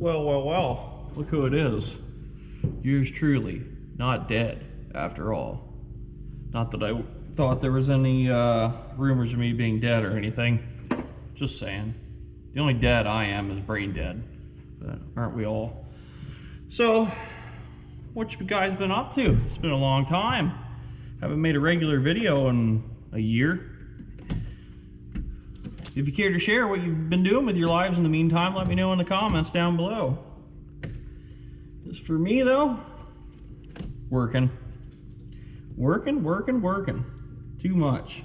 Well, look who it is. Yours truly, not dead, after all. Not that I thought there was any rumors of me being dead or anything. Just saying. The only dead I am is brain dead. But aren't we all? So, what you guys been up to? It's been a long time. Haven't made a regular video in a year. If you care to share what you've been doing with your lives in the meantime, let me know in the comments down below. As for me though, working. Too much.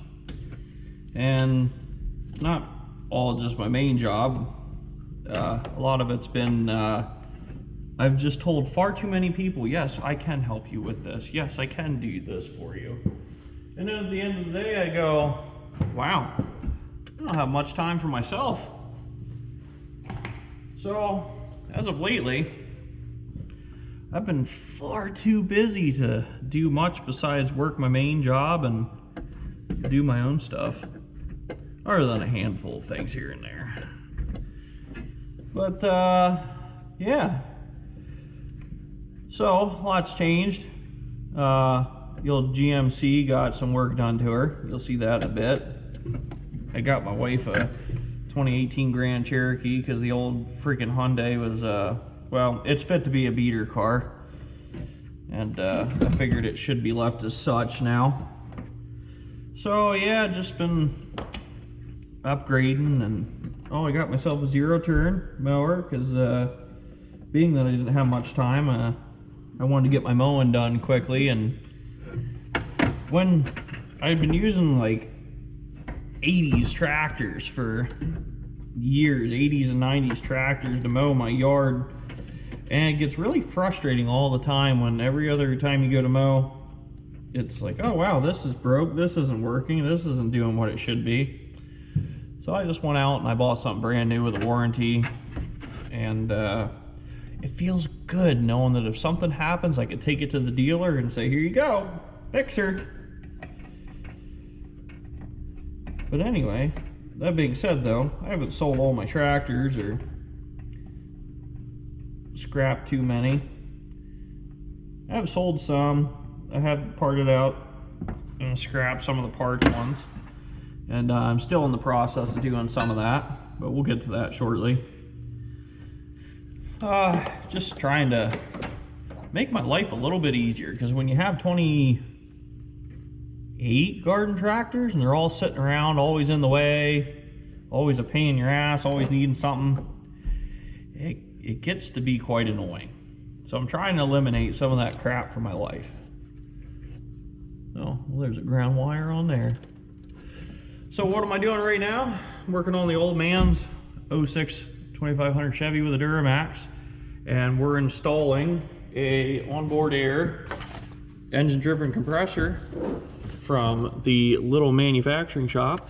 And not all just my main job. A lot of it's been, I've just told far too many people, yes, I can help you with this. Yes, I can do this for you. And then at the end of the day, I go, wow, I don't have much time for myself. So, as of lately, I've been far too busy to do much besides work my main job and do my own stuff. Other than a handful of things here and there. But, yeah. So, lots changed. The old GMC got some work done to her. You'll see that in a bit. I got my wife a 2018 Grand Cherokee because the old freaking Hyundai was, well, it's fit to be a beater car. And I figured it should be left as such now. So yeah, just been upgrading, and I got myself a zero-turn mower because being that I didn't have much time, I wanted to get my mowing done quickly. And when I've been using like 80s tractors for years, 80s and 90s tractors to mow my yard, and it gets really frustrating all the time when every other time you go to mow, it's like, oh wow, this is broke, this isn't working, this isn't doing what it should be. So I just went out and I bought something brand new with a warranty, and it feels good knowing that if something happens, I could take it to the dealer and say, here you go, fix her. But anyway, that being said though, I haven't sold all my tractors or scrapped too many. I have sold some. I have parted out and scrapped some of the parts ones. And I'm still in the process of doing some of that, but we'll get to that shortly. Just trying to make my life a little bit easier, because when you have 28 garden tractors and they're all sitting around, always in the way, always a pain in your ass, always needing something, it gets to be quite annoying. So I'm trying to eliminate some of that crap from my life. Oh, well, there's a ground wire on there. So what am I doing right now? I'm working on the old man's 06 2500 Chevy with a Duramax, and we're installing a onboard air engine driven compressor from the little manufacturing shop.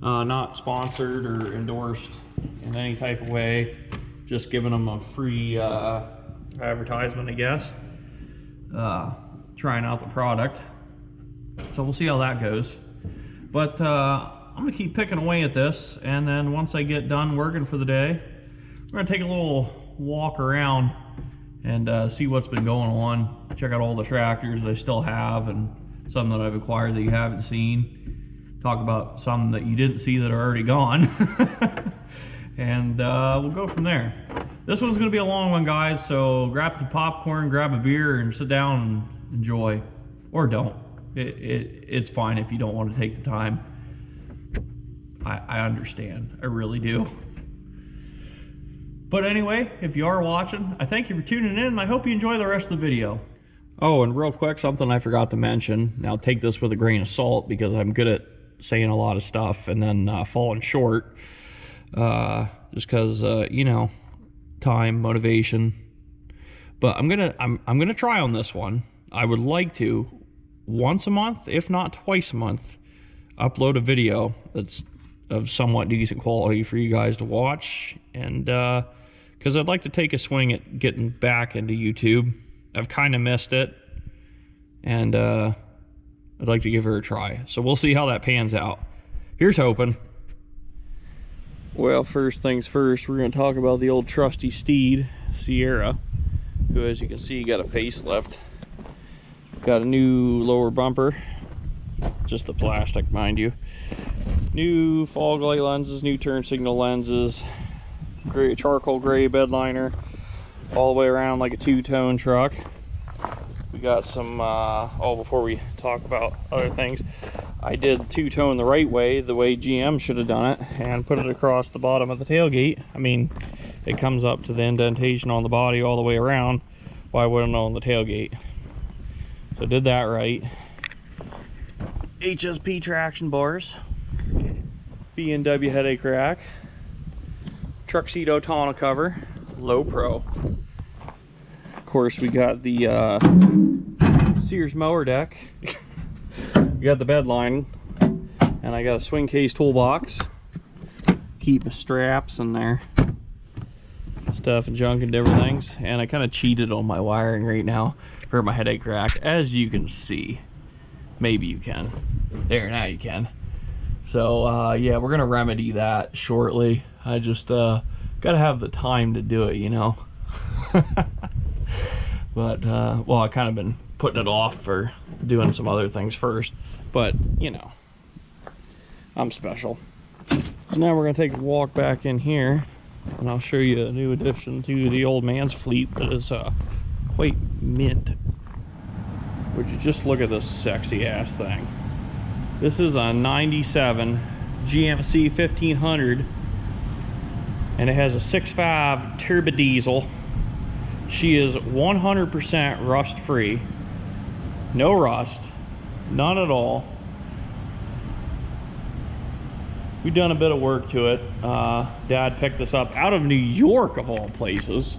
Not sponsored or endorsed in any type of way, just giving them a free advertisement, I guess. Trying out the product. So we'll see how that goes. But I'm gonna keep picking away at this, and then once I get done working for the day, we're gonna take a little walk around and see what's been going on. Check out all the tractors that I still have, and some that I've acquired that you haven't seen. Talk about some that you didn't see that are already gone. And we'll go from there. This one's gonna be a long one, guys, so grab the popcorn, grab a beer, and sit down and enjoy. Or don't. It's fine if you don't want to take the time. I understand, I really do. But anyway, if you are watching, I thank you for tuning in, and I hope you enjoy the rest of the video. Oh, and real quick, something I forgot to mention. Now take this with a grain of salt, because I'm good at saying a lot of stuff and then falling short. Just because, you know, time, motivation. But I'm gonna try on this one. I would like to, once a month, if not twice a month, upload a video that's of somewhat decent quality for you guys to watch. And because I'd like to take a swing at getting back into YouTube. I've kind of missed it, and I'd like to give her a try. So we'll see how that pans out. Here's hoping. Well, first things first, we're going to talk about the old trusty Steed Sierra, who, as you can see, got a facelift. Got a new lower bumper, just the plastic, mind you. New fog light lenses, new turn signal lenses, gray, charcoal gray bed liner, all the way around like a two-tone truck. We got some, before we talk about other things, I did two-tone the right way, the way GM should have done it, and put it across the bottom of the tailgate. I mean, it comes up to the indentation on the body all the way around. Why wouldn't it on the tailgate? So did that right. HSP traction bars, B&W headache rack, Truxedo tonneau cover, low pro. Of course, we got the Sears mower deck. We got the bed line, and I got a swing case toolbox. Keep the straps in there, stuff and junk and different things. And I kind of cheated on my wiring right now for my headache rack, as you can see. Maybe you can. There, now you can. So yeah, we're gonna remedy that shortly. I just gotta have the time to do it, you know. But well, I kind of been putting it off for doing some other things first, but you know, I'm special. So now we're gonna take a walk back in here, and I'll show you a new addition to the old man's fleet that is quite mint. Would you just look at this sexy ass thing? This is a 97 GMC 1500, and it has a 6.5 turbo diesel. She is 100% rust free. No rust, none at all. We've done a bit of work to it. Dad picked this up out of New York, of all places.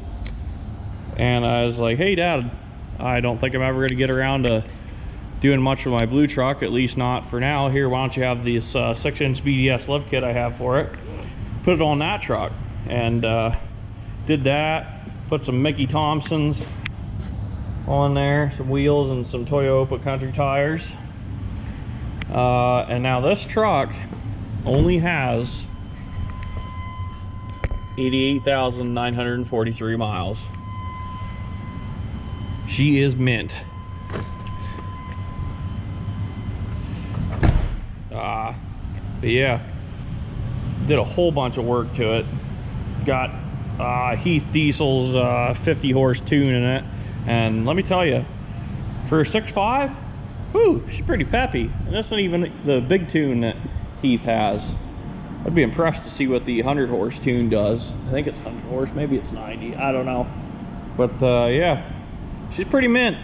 And I was like, hey Dad, I don't think I'm ever gonna get around to doing much with my blue truck, at least not for now. Here, why don't you have this 6-inch BDS lift kit I have for it, put it on that truck. And did that, put some Mickey Thompsons on there, some wheels and some Toyota Country tires. And now this truck only has 88,943 miles. She is mint. But yeah, did a whole bunch of work to it. Got Heath Diesel's 50 horse tune in it, and let me tell you, for a 6.5, whoo, she's pretty peppy. And that's not even the big tune that Heath has. I'd be impressed to see what the 100 horse tune does. I think it's 100 horse, maybe it's 90, I don't know. But yeah, she's pretty mint.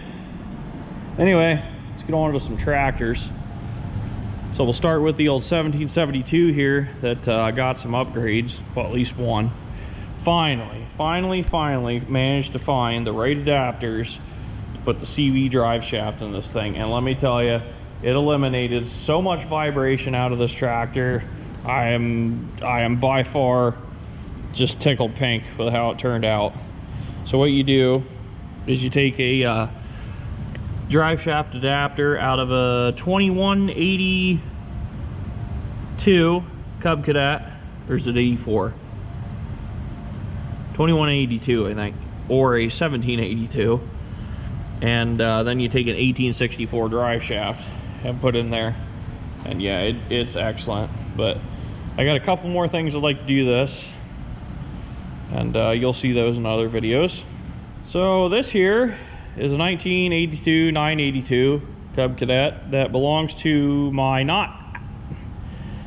Anyway, let's get on to some tractors. So we'll start with the old 1772 here that got some upgrades, well, at least one. Finally managed to find the right adapters to put the CV drive shaft in this thing. And let me tell you, it eliminated so much vibration out of this tractor. I am by far just tickled pink with how it turned out. So what you do is you take a drive shaft adapter out of a 2182 Cub Cadet, or is it 84? 2182, I think, or a 1782, and then you take an 1864 drive shaft and put in there, and yeah, it's excellent. But I got a couple more things I'd like to do this, and you'll see those in other videos. So this here is a 1982 982 Cub Cadet that belongs to my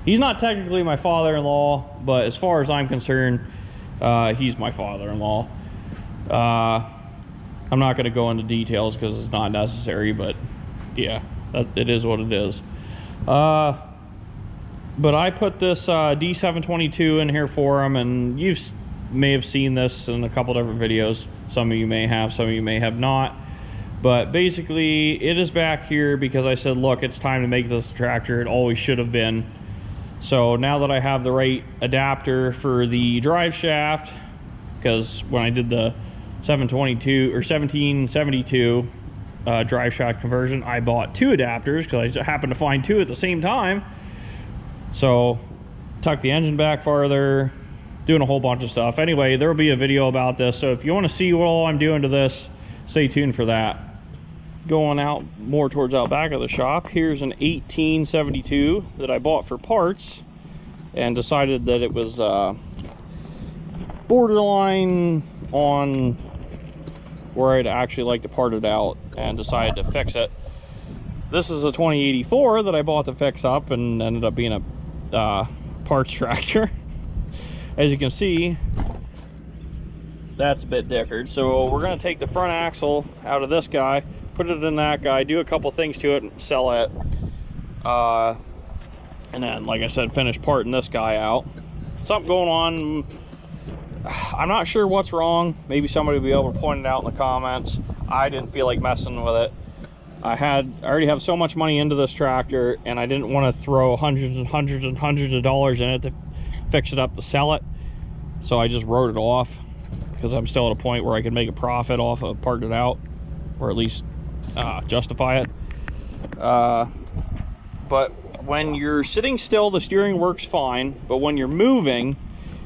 he's not technically my father-in-law, but as far as I'm concerned, he's my father-in-law. I'm not going to go into details because it's not necessary, but yeah, it is what it is. But I put this D722 in here for him, and you may have seen this in a couple different videos. Some of you may have, some of you may have not. But basically, it is back here because I said, look, it's time to make this tractor. It always should have been. So now that I have the right adapter for the drive shaft, because when I did the 722 or 1772 drive shaft conversion, I bought two adapters because I just happened to find two at the same time. So tuck the engine back farther, doing a whole bunch of stuff. Anyway, there will be a video about this, so if you want to see what all I'm doing to this, stay tuned for that. Going out more towards out back of the shop, here's an 1872 that I bought for parts and decided that it was borderline on where I'd actually like to part it out, and decided to fix it. This is a 2084 that I bought to fix up and ended up being a parts tractor. As you can see, that's a bit dickered, so we're going to take the front axle out of this guy, put it in that guy, do a couple things to it and sell it, and then, like I said, finish parting this guy out. Something going on, I'm not sure what's wrong. Maybe somebody will be able to point it out in the comments. I didn't feel like messing with it. I already have so much money into this tractor, and I didn't want to throw hundreds and hundreds and hundreds of dollars in it to fix it up to sell it, so I just wrote it off, because I'm still at a point where I can make a profit off of parting it out, or at least justify it. But when you're sitting still, the steering works fine, but when you're moving,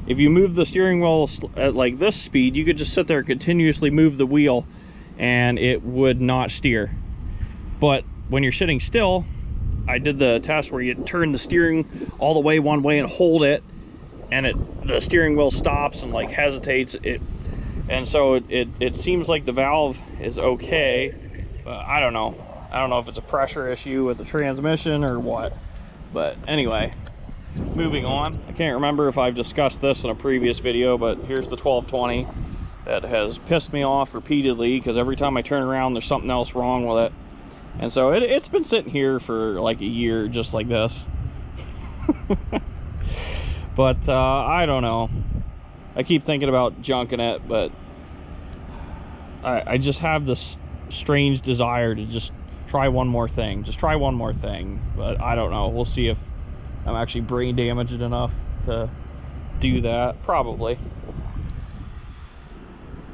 if you move the steering wheel at like this speed, you could just sit there and continuously move the wheel and it would not steer. But when you're sitting still, I did the test where you turn the steering all the way one way and hold it, and the steering wheel stops and like hesitates it, and so it seems like the valve is okay, but I don't know if it's a pressure issue with the transmission or what. But anyway, moving on. I can't remember if I've discussed this in a previous video, but here's the 1220 that has pissed me off repeatedly, because every time I turn around there's something else wrong with it. And so it's been sitting here for like a year just like this. But I don't know, I keep thinking about junking it, but I just have this strange desire to just try one more thing, but I don't know. We'll see if I'm actually brain damaged enough to do that. Probably.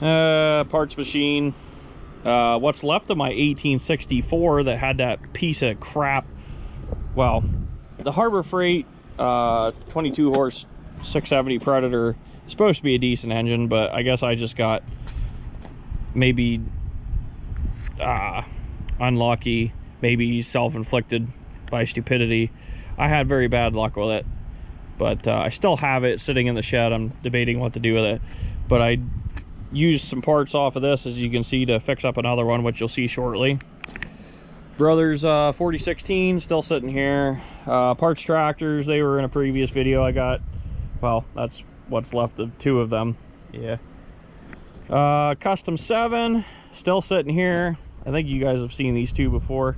Parts machine. What's left of my 1864 that had that piece of crap, well, the Harbor Freight 22 horse 670 Predator is supposed to be a decent engine, but I guess I just got maybe unlucky, maybe self-inflicted by stupidity. I had very bad luck with it, but I still have it sitting in the shed. I'm debating what to do with it, but I used some parts off of this, as you can see, to fix up another one, which you'll see shortly. Brothers 4016 still sitting here. Parts tractors, they were in a previous video I got. Well, that's what's left of two of them. Yeah. Custom 7 still sitting here. I think you guys have seen these two before.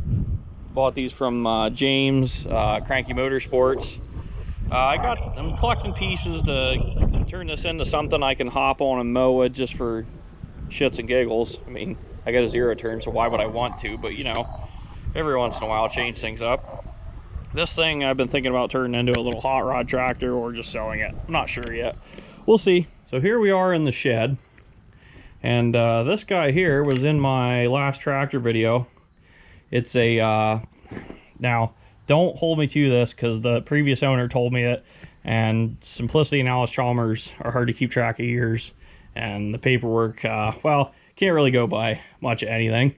Bought these from James, Cranky Motorsports. I'm collecting pieces to turn this into something I can hop on and mow it, just for shits and giggles. I mean, I got a 0 turn, so why would I want to? But you know, every once in a while change things up. This thing I've been thinking about turning into a little hot rod tractor or just selling it. I'm not sure yet. We'll see. So here we are in the shed, and this guy here was in my last tractor video. It's a now don't hold me to this, because the previous owner told me it, and Simplicity and Alice Chalmers are hard to keep track of years, and the paperwork, well, can't really go by much of anything.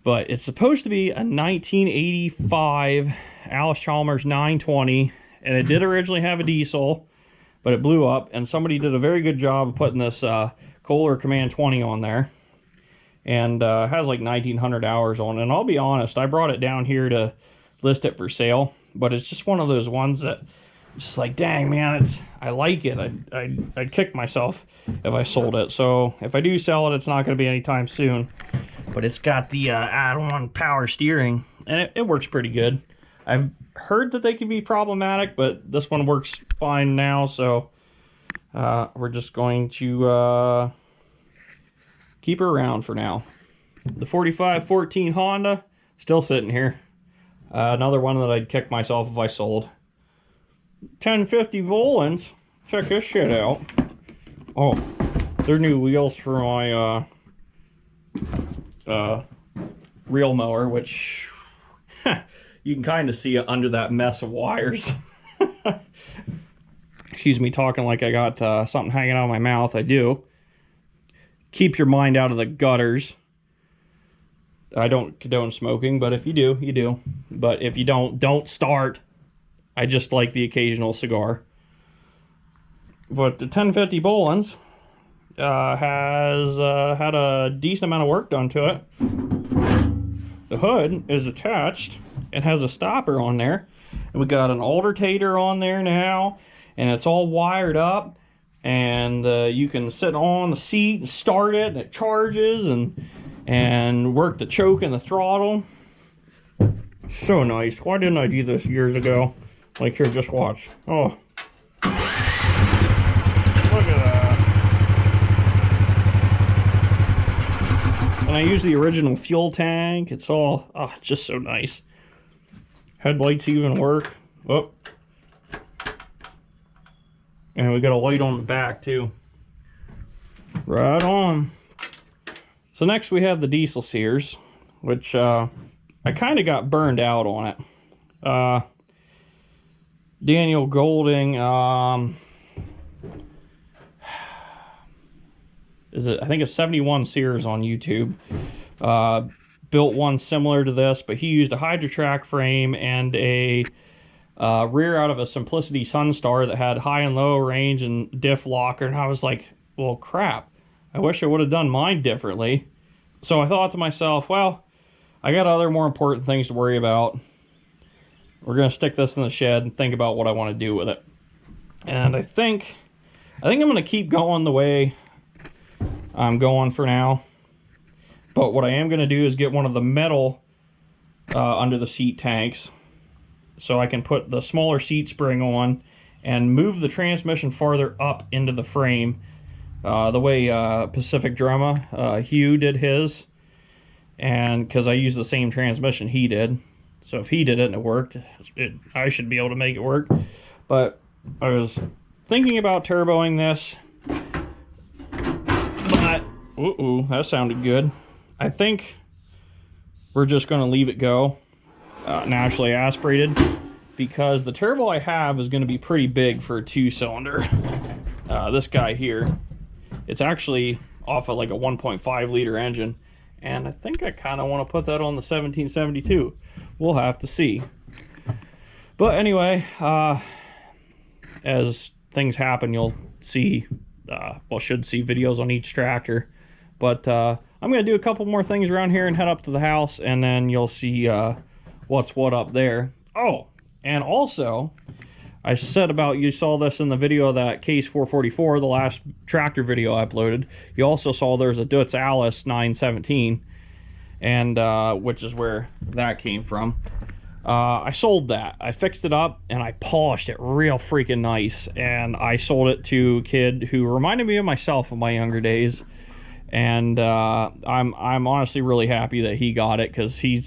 But it's supposed to be a 1985 Alice Chalmers 920, and it did originally have a diesel, but it blew up, and somebody did a very good job of putting this Kohler Command 20 on there, and has like 1900 hours on it. And I'll be honest, I brought it down here to list it for sale, but it's just one of those ones that just like, dang man, I like it. I'd kick myself if I sold it. So if I do sell it, it's not going to be anytime soon. But it's got the add-on power steering, and it works pretty good. I've heard that they can be problematic, but this one works fine now, so we're just going to keep her around for now. The 4514 Honda, still sitting here. Another one that I'd kick myself if I sold. 1050 Volans. Check this shit out. Oh, they're new wheels for my reel mower, which you can kind of see under that mess of wires. excuse me talking like I got something hanging out of my mouth. I do. Keep your mind out of the gutters. I don't condone smoking, but if you do, you do. But if you don't start. I just like the occasional cigar. But the 1050 Boland's has had a decent amount of work done to it. The hood is attached. It has a stopper on there. And we got an alternator on there now. And it's all wired up. And you can sit on the seat and start it. And it charges and work the choke and the throttle. So nice. Why didn't I do this years ago? Like, here, just watch. Oh. Look at that. And I use the original fuel tank. It's all, oh, just so nice. Headlights even work. Oh. And we got a light on the back, too. Right on. So next we have the diesel sears, which I kind of got burned out on it. Daniel Golding, is it? I think it's 71 Sears on YouTube. Built one similar to this, but he used a Hydra-Track frame and a rear out of a Simplicity Sunstar that had high and low range and diff locker. And I was like, well, crap. I wish I would have done mine differently. So I thought to myself, well, I got other more important things to worry about. We're going to stick this in the shed and think about what I want to do with it. And I think I'm going to keep going the way I'm going for now. But what I am going to do is get one of the metal under the seat tanks, so I can put the smaller seat spring on and move the transmission farther up into the frame, the way Pacific Drama, Hugh did his, and because I use the same transmission he did. So if he did it and it worked, I should be able to make it work. But I was thinking about turboing this, but that sounded good. I think we're just going to leave it go naturally aspirated, because the turbo I have is going to be pretty big for a 2-cylinder. This guy here, it's actually off of like a 1.5 liter engine, and I think I kind of want to put that on the 1772. We'll have to see. But anyway, as things happen, you'll see, well, should see videos on each tractor. But I'm going to do a couple more things around here and head up to the house, and then you'll see what's what up there. Oh, and also, I said about, you saw this in the video of that Case 444, the last tractor video I uploaded. You also saw there's a Dutz Alice 917, and which is where that came from. I sold that. I fixed it up and I polished it real freaking nice, and I sold it to a kid who reminded me of myself in my younger days. And I'm honestly really happy that he got it, because he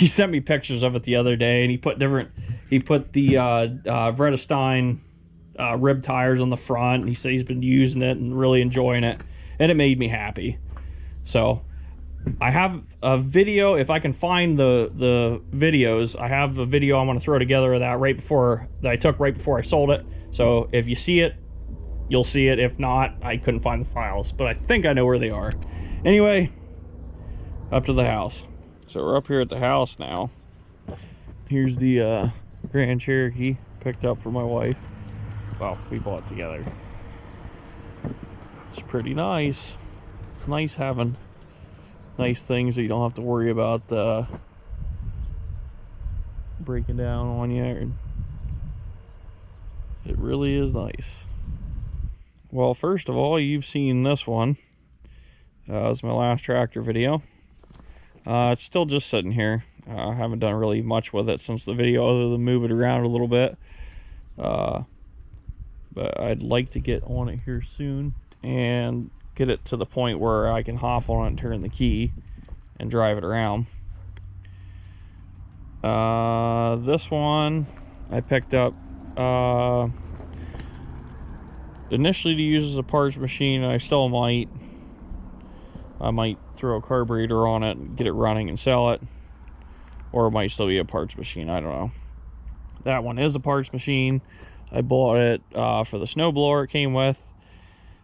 sent me pictures of it the other day, and he put the Vredestein rib tires on the front, and he said he's been using it and really enjoying it, and it made me happy. So I have a video, if I can find the videos, I have a video I'm going to throw together of that that I took right before I sold it. So if you see it, you'll see it. If not, I couldn't find the files, but I think I know where they are. Anyway, up to the house. So we're up here at the house now. Here's the Grand Cherokee picked up for my wife. Well, we bought together. It's pretty nice. It's nice having nice things that you don't have to worry about breaking down on you. It really is nice. Well, first of all, you've seen this one. It's my last tractor video. It's still just sitting here. I haven't done really much with it since the video, other than move it around a little bit. But I'd like to get on it here soon and get it to the point where I can hop on it and turn the key and drive it around. This one I picked up initially to use as a parts machine, and I still might. I might throw a carburetor on it and get it running and sell it, or it might still be a parts machine. I don't know. That one is a parts machine. I bought it for the snowblower it came with.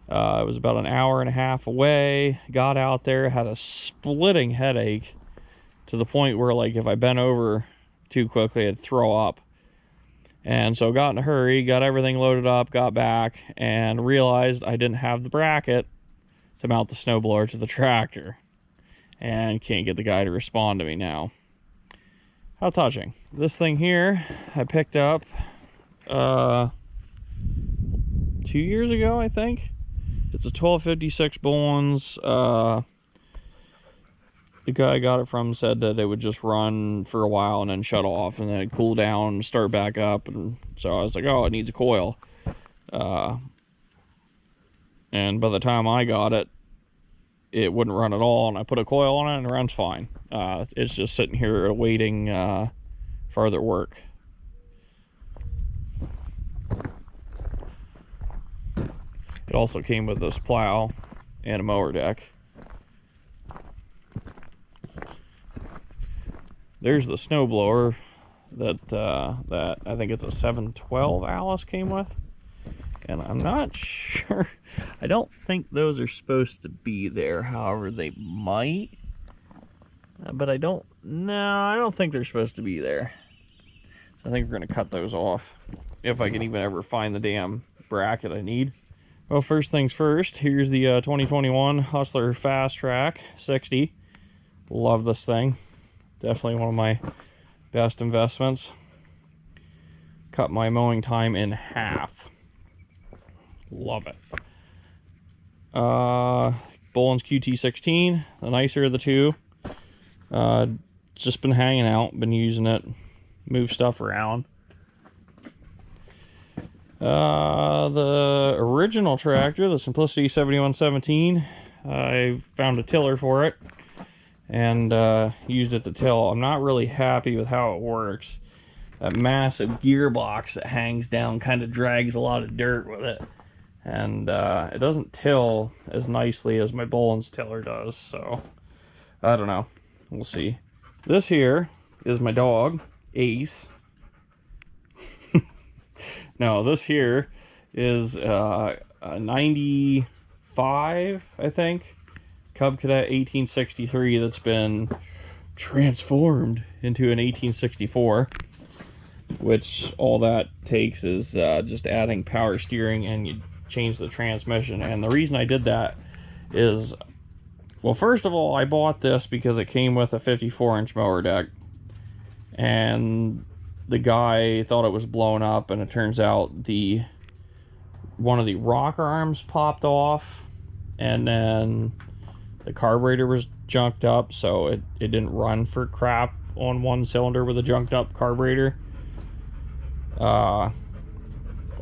It was about an hour and a half away. Got out there, had a splitting headache to the point where, like, if I bent over too quickly, I'd throw up. And so got in a hurry, got everything loaded up, got back, and realized I didn't have the bracket to mount the snowblower to the tractor. And can't get the guy to respond to me now. How touching. This thing here, I picked up 2 years ago, I think. It's a 1256 Bollins. The guy I got it from said that it would just run for a while and then shut off, and then it'd cool down and start back up. And so I was like, oh, it needs a coil. And by the time I got it, it wouldn't run at all, and I put a coil on it and it runs fine. It's just sitting here awaiting further work. It also came with this plow and a mower deck. There's the snowblower that I think it's a 712 Alice came with, and I'm not sure. I don't think those are supposed to be there. However, they might, but I don't think they're supposed to be there. So I think we're gonna cut those off if I can even ever find the damn bracket I need. Well, first things first, here's the 2021 Hustler Fast Track 60. Love this thing. Definitely one of my best investments. Cut my mowing time in half. Love it. Bollins QT16, the nicer of the two. Just been hanging out, been using it, move stuff around. The original tractor, the Simplicity 7117, I found a tiller for it and used it to till. I'm not really happy with how it works. That massive gearbox that hangs down kind of drags a lot of dirt with it, and it doesn't till as nicely as my Bollins tiller does, so I don't know. We'll see. This here is my dog, Ace. No, this here is a 95, I think, Cub Cadet 1863 that's been transformed into an 1864, which all that takes is just adding power steering, and you change the transmission. And the reason I did that is, well, first of all, I bought this because it came with a 54-inch mower deck, and the guy thought it was blown up, and it turns out one of the rocker arms popped off, and then the carburetor was junked up, so it didn't run for crap on one cylinder with a junked up carburetor. Although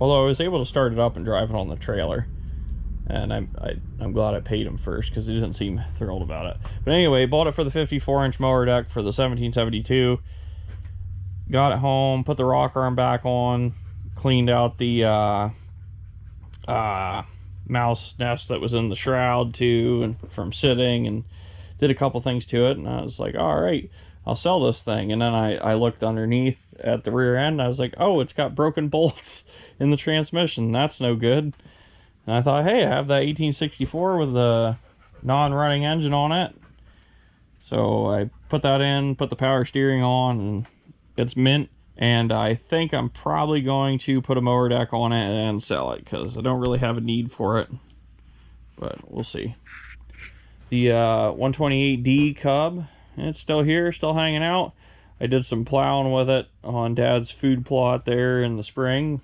I was able to start it up and drive it on the trailer, and I'm glad I paid him first because he didn't seem thrilled about it. But anyway, bought it for the 54-inch mower deck for the 1772. Got it home, put the rocker arm back on, cleaned out the mouse nest that was in the shroud too, and from sitting, and did a couple things to it, and I was like, all right, I'll sell this thing. And then I looked underneath at the rear end, and I was like, oh, it's got broken bolts in the transmission. That's no good. And I thought, hey, I have that 1864 with the non-running engine on it. So I put that in, put the power steering on, and it's mint. And I think I'm probably going to put a mower deck on it and sell it, because I don't really have a need for it, but we'll see. The 128D Cub, it's still here, still hanging out. I did some plowing with it on Dad's food plot there in the spring,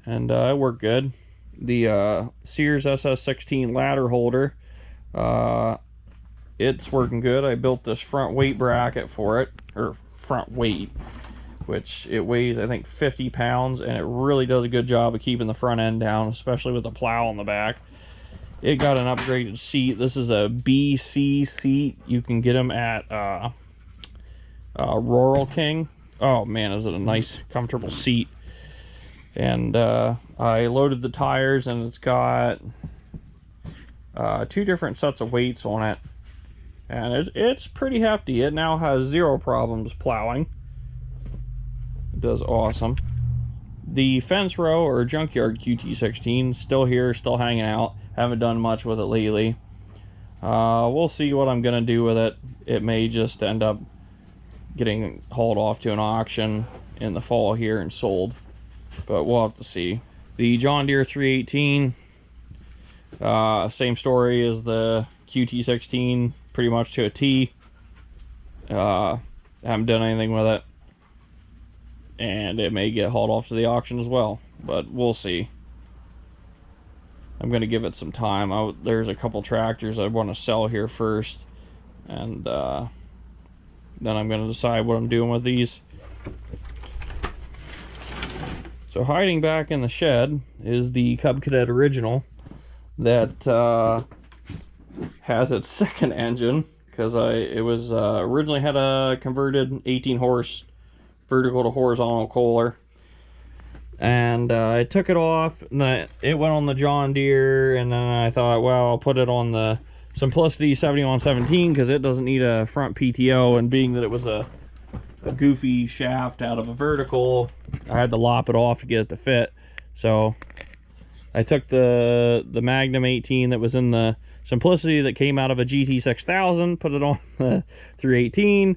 and it worked good. The Sears SS16 ladder holder, it's working good. I built this front weight bracket for it, or front weight, which it weighs, I think, 50 pounds, and it really does a good job of keeping the front end down, especially with the plow on the back. It got an upgraded seat. This is a BC seat. You can get them at Rural King. Oh man, is it a nice, comfortable seat. And I loaded the tires, and it's got 2 different sets of weights on it. And it's pretty hefty. It now has 0 problems plowing. Does awesome. the fence row or junkyard QT16 still here, still hanging out. Haven't done much with it lately. We'll see what I'm gonna do with it. It may just end up getting hauled off to an auction in the fall here and sold, but we'll have to see. The John Deere 318, same story as the QT16, pretty much to a T. Haven't done anything with it, and it may get hauled off to the auction as well, but we'll see. I'm going to give it some time. There's a couple tractors I want to sell here first, and then I'm going to decide what I'm doing with these. So hiding back in the shed is the Cub Cadet original that has its second engine, because it was originally had a converted 18 horse vertical to horizontal Kohler, and I took it off, and it went on the John Deere, and then I thought, well, I'll put it on the Simplicity 7117 because it doesn't need a front PTO, and being that it was a goofy shaft out of a vertical, I had to lop it off to get it to fit. So I took the Magnum 18 that was in the Simplicity that came out of a GT 6000, put it on the 318,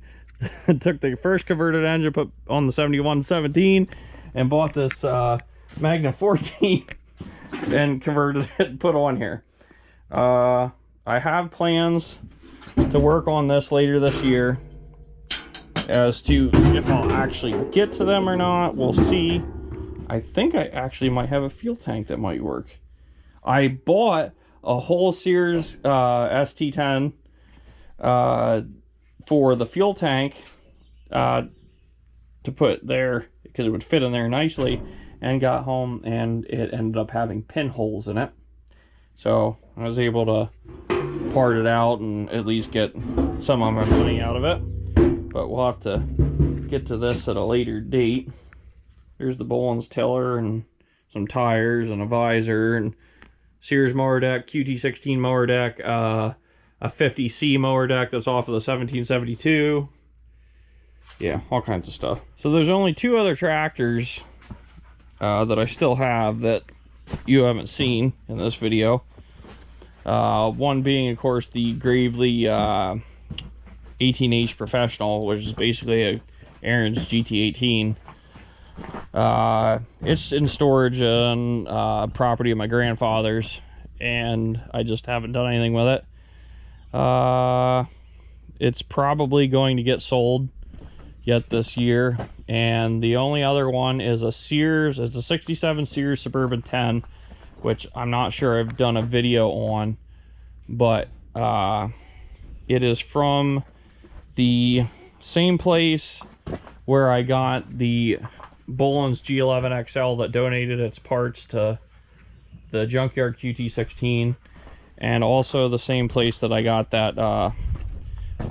took the first converted engine, put on the 7117, and bought this Magnum 14 and converted it and put on here. I have plans to work on this later this year. As to if I'll actually get to them or not, we'll see. I think I actually might have a fuel tank that might work. I bought a whole Sears ST10 for the fuel tank to put there because it would fit in there nicely, and got home and it ended up having pinholes in it. So I was able to part it out and at least get some of my money out of it. But we'll have to get to this at a later date. There's the Boland's tiller and some tires and a visor and Sears mower deck, QT16 mower deck, a 50C mower deck that's off of the 1772. Yeah, all kinds of stuff. So there's only two other tractors that I still have that you haven't seen in this video. One being, of course, the Gravely 18H Professional, which is basically Aaron's GT18. It's in storage on property of my grandfather's, and I just haven't done anything with it. It's probably going to get sold yet this year. And the only other one is a Sears, it's a 67 Sears Suburban 10, which I'm not sure I've done a video on, but it is from the same place where I got the Boland's G11 XL that donated its parts to the Junkyard QT16, and also the same place that I got that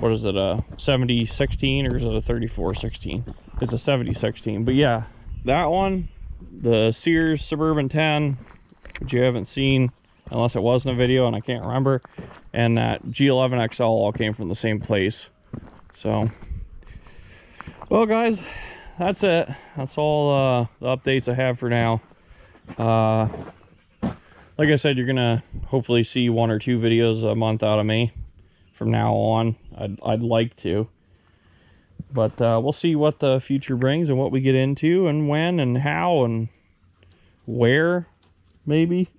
what is it, a 7016 or is it a 3416? It's a 7016. But yeah, that one, the Sears Suburban 10, which you haven't seen unless it was in a video and I can't remember, and that G11 XL all came from the same place. So, well guys, that's it. That's all the updates I have for now. Like I said, you're gonna hopefully see 1 or 2 videos a month out of me from now on. I'd like to, but we'll see what the future brings and what we get into and when and how and where, maybe.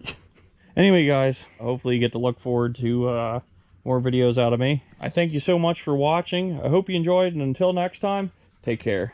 Anyway guys, hopefully you get to look forward to more videos out of me. I thank you so much for watching. I hope you enjoyed, and until next time, take care.